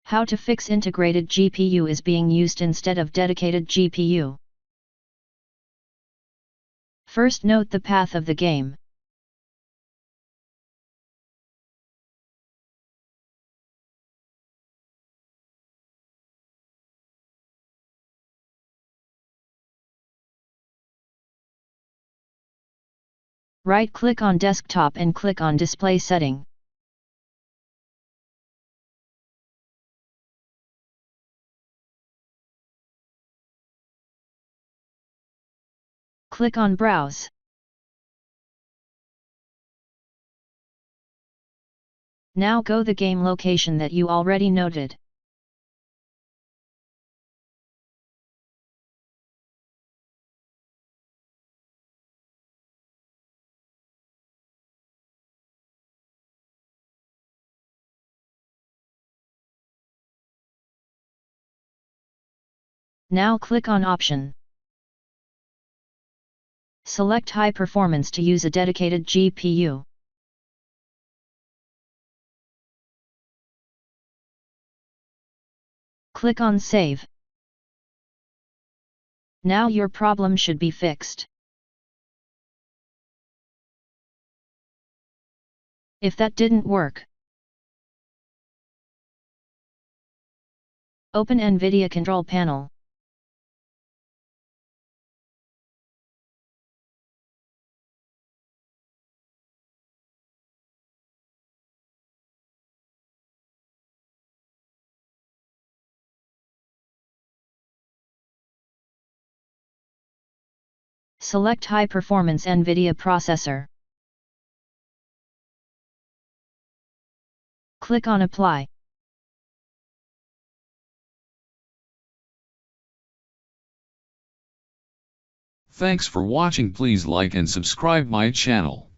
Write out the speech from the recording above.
How to fix integrated GPU is being used instead of dedicated GPU. First, note the path of the game. Right-click on desktop and click on display setting. Click on Browse. Now go the game location that you already noted. Now click on Option. Select High Performance to use a dedicated GPU. Click on Save. Now your problem should be fixed. If that didn't work, open NVIDIA Control Panel. Select High Performance NVIDIA Processor. Click on Apply. Thanks for watching. Please like and subscribe my channel.